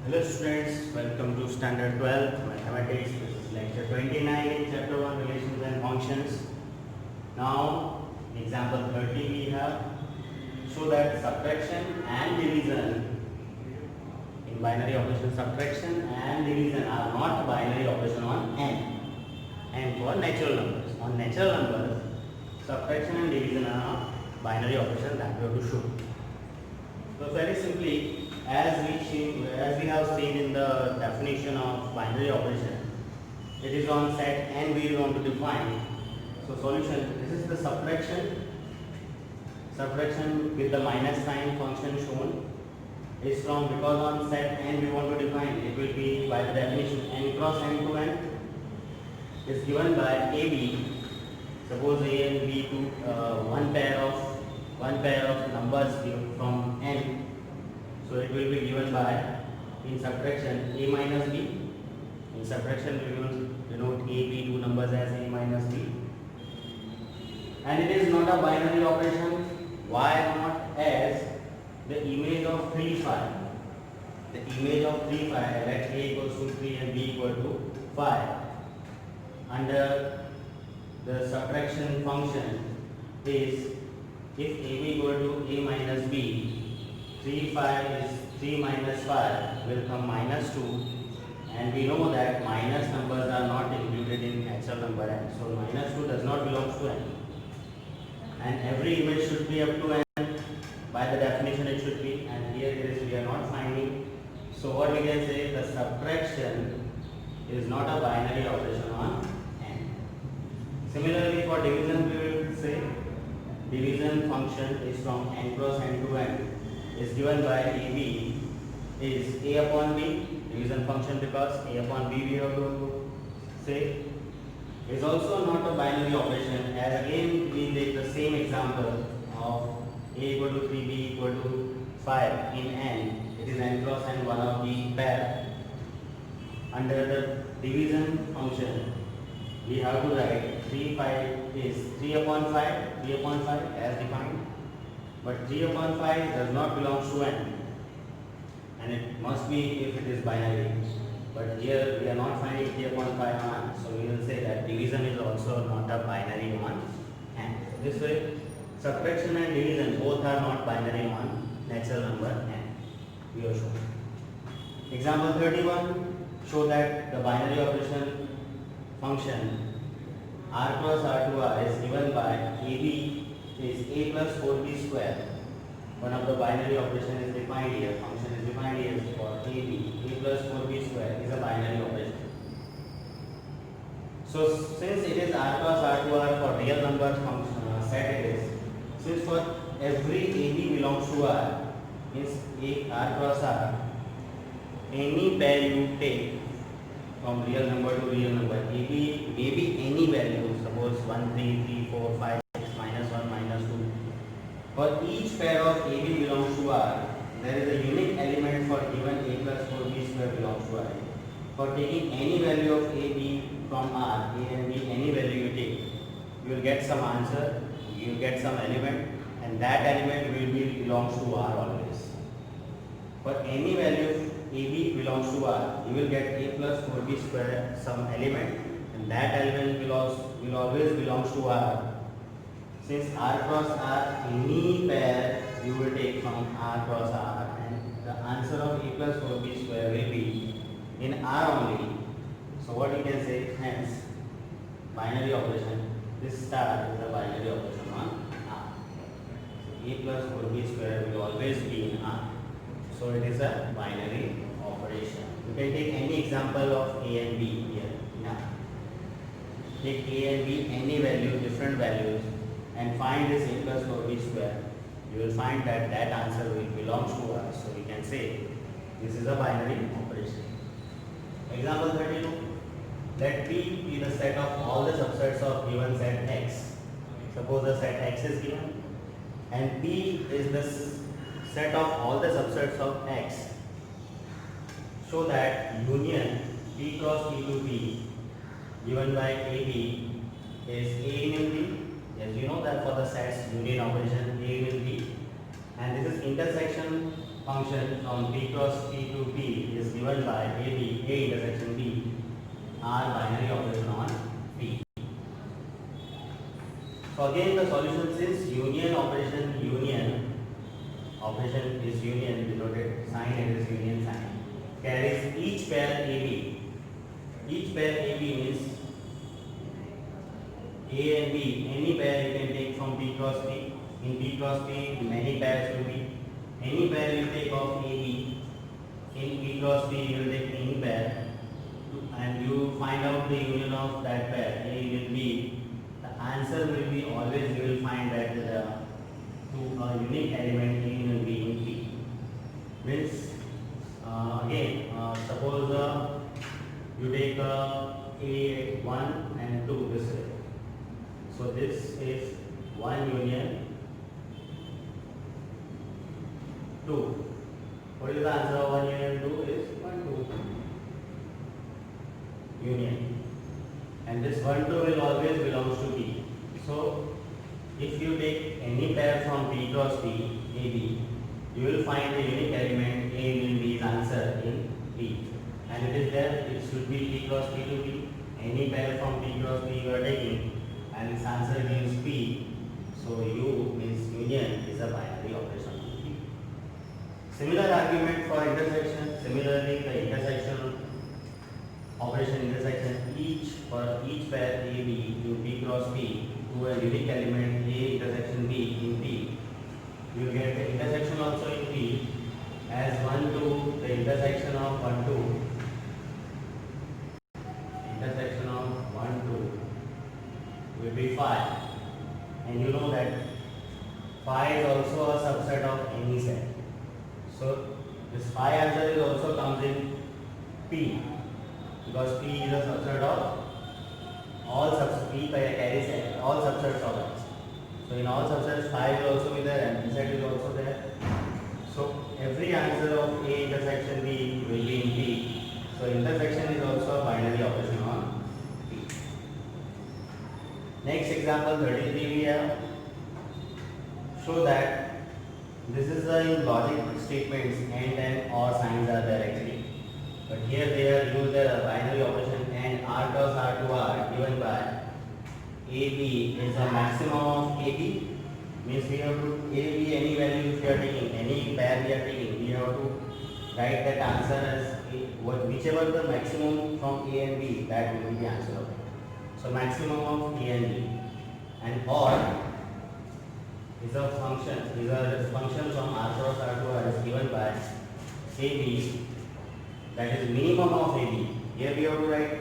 Hello students, welcome to Standard 12 Mathematics. This is lecture 29 in chapter 1 Relations and Functions. Now, example 30 we have. Show that subtraction and division in binary operation, subtraction and division are not binary operation on n. And for natural numbers. On natural numbers, subtraction and division are not binary operation that we have to show. So very simply, as we have seen in the definition of binary operation, it is on set n we want to define. So solution, this is the subtraction with the minus sign function shown is from, because on set n we want to define, it will be by the definition n cross n to n is given by AB. Suppose A and B to one pair of numbers from n. So it will be given by, in subtraction, a minus b. In subtraction we will denote a, b, two numbers as a minus b. And it is not a binary operation. Why not? As the image of 3, 5. The image of 3, 5, let a equals to 3 and b equal to 5. Under the subtraction function is, if ab equal to a minus b, 3 minus 5 will come minus 2, and we know that minus numbers are not included in natural number n. So minus 2 does not belong to n, and every image should be up to n. By the definition it should be, and here it is we are not finding. So what we can say, the subtraction is not a binary operation on n. Similarly for division we will say division function is from n cross n to n is given by AB is a upon b, division function, because a upon b we have to say, is also not a binary operation, as again we take the same example of a equal to 3, b equal to 5 in n. It is n cross n, one of the pair. Under the division function we have to write 3 upon 5 as defined. But 3 upon 5 does not belong to n, and it must be if it is binary. But here we are not finding 3 upon 5 on, so we will say that division is also not a binary on n. This way, subtraction and division both are not binary on natural number n. We have shown. Example 31, show that the binary operation function r cross r2r is given by AB is a plus 4b square. One of the binary operation is defined here, function is defined here for AB, a plus 4b square is a binary operation. So since it is r cross r2r for real number function set it is, since for every AB belongs to R, means a r cross r, any pair you take from real number to real number, AB may be any value, suppose 1, 3, 3, 4, 5, minus 1, minus 2. For each pair of AB belongs to R, there is a unique element for given a plus 4b square belongs to R. For taking any value of AB from R, A and B, any value you take, you will get some answer, you will get some element, and that element will be belongs to R always. For any value AB belongs to R, you will get a plus 4b square some element, and that element will always belongs to R. Since r cross r, any pair you will take from r cross r, and the answer of a plus 4b square will be in R only. So what we can say, hence binary operation, this star is a binary operation on R. So a plus 4b square will always be in R. So it is a binary operation. You can take any example of a and b here. Now take a and b, any value, different values, and find this a plus 4b square. You will find that that answer will belongs to us. So we can say this is a binary operation. Example 32. Let P be the set of all the subsets of given set X. Suppose the set X is given, and P is the set of all the subsets of X. Show that union P cross P to P given by AB is A in B. Yes, you know that for the sets union operation A will B, and this is intersection function from P cross P to P is given by AB, A intersection B, are binary operation on P. So again the solution is union operation, union operation is union denoted sign, it is union sign, carries each pair AB. Each pair AB means A and B, any pair you can take from P cross P. In P cross P, many pairs will be. Any pair you take of AB, in P cross P you will take any pair and you find out the union of that pair, A will be, the answer will be always you will find that to a unique element A will be in P. Means suppose you take A1 and 2 this way. So this is 1 union 2. What is the answer of 1 union 2 is 1 2 union. And this 1 2 will always belongs to P. So if you take any pair from P cross P, AB, you will find the unique element A will be answer in P. And it is there, it should be P cross P to P. Any pair from P cross P you are taking and its answer gives P. So U means union is a binary operation on P. Similar argument for intersection. Similarly, the intersection operation intersection for each pair AB in P cross P to a unique element A intersection B in P. You get the intersection also in P as 1 2, the intersection of 1 2. Intersection of 1 2 will be phi, and you know that phi is also a subset of any set. So this phi answer is also comes in P because P is a subset of all subsets. P carries all subsets of X. So in all subsets phi will also be there and Z is also there. So every answer of A intersection B will be in P. So intersection is also a binary operation on P. Next example 33 we have. Show that this is in logic statements and or signs are there actually. But here they are used a binary operation and R cross R to R given by AB is a maximum of AB. Means we have to AB any value if we are taking, any pair we are taking, we have to write that answer as whichever the maximum from A and B, that will be the answer of it. So maximum of A and B, and OR is a function from R cross R to R is given by AB, that is minimum of AB. Here we have to write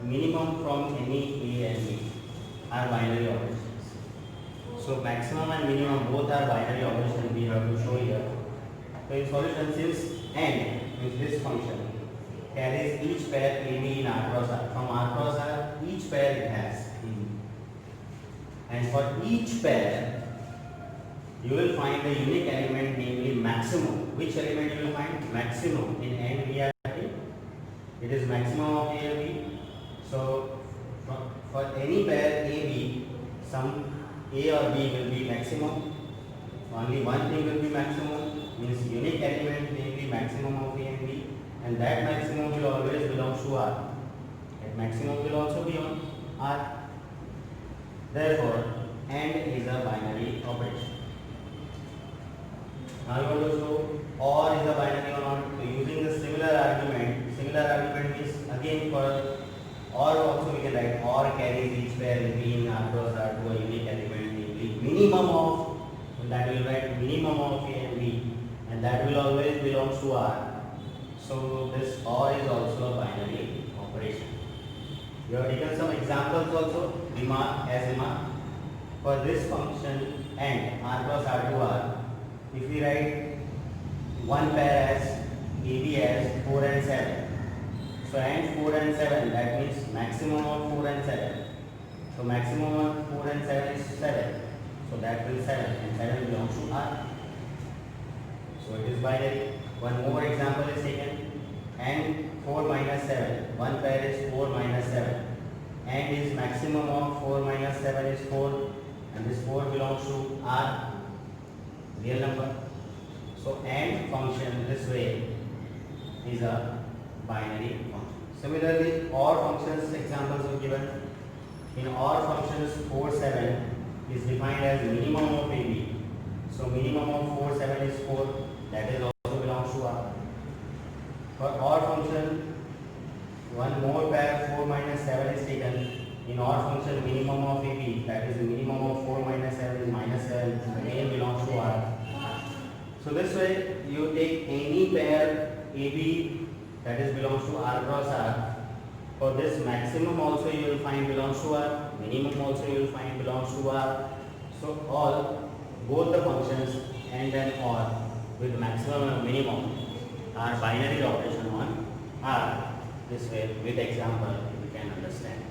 minimum from any A and B are binary operations. So maximum and minimum both are binary operations we have to show here. So in solution, since n is this function carries each pair AB in R cross R. From R cross R, each pair it has AB. And for each pair, you will find the unique element, namely maximum. Which element you will find? Maximum. In n we are taking, it is maximum of A and B. So for any pair AB, some A or B will be maximum. Only one thing will be maximum, means unique element, namely maximum of A and B, and that maximum will always belong to R. That maximum will also be on R. Therefore, AND is a binary operation. Now you want to show OR is a binary or not. So using the similar argument is again for OR also we can write OR carries each pair between R cross R to a unique element, namely minimum of, that will write minimum of A and B, and that will always belong to R. So this OR is also a binary operation. You have taken some examples also, remark. For this function AND R cross R to R, if we write one pair as AB as 4 and 7, so AND 4 and 7, that means maximum of 4 and 7. So maximum of 4 and 7 is 7. So that will 7 and 7 belongs to R. So it is binary. One more example is taken. AND 4 minus 7. One pair is 4 minus 7. AND is maximum of 4 minus 7 is 4. And this 4 belongs to R, real number. So AND function this way is a binary function. Similarly, OR functions examples are given. In OR functions 4, 7 is defined as minimum of AB. So minimum of 4, 7 is 4. That is also belongs to R. For OR function, one more pair 4 minus 7 is taken. In OR function, minimum of AB, that is the minimum of 4 minus 7 is minus 7, again belongs to R. So this way you take any pair AB that is belongs to R cross R. For this maximum also you will find belongs to R, minimum also you will find belongs to R. So all, both the functions AND and OR with maximum and minimum are binary operation on R. This way with example we can understand.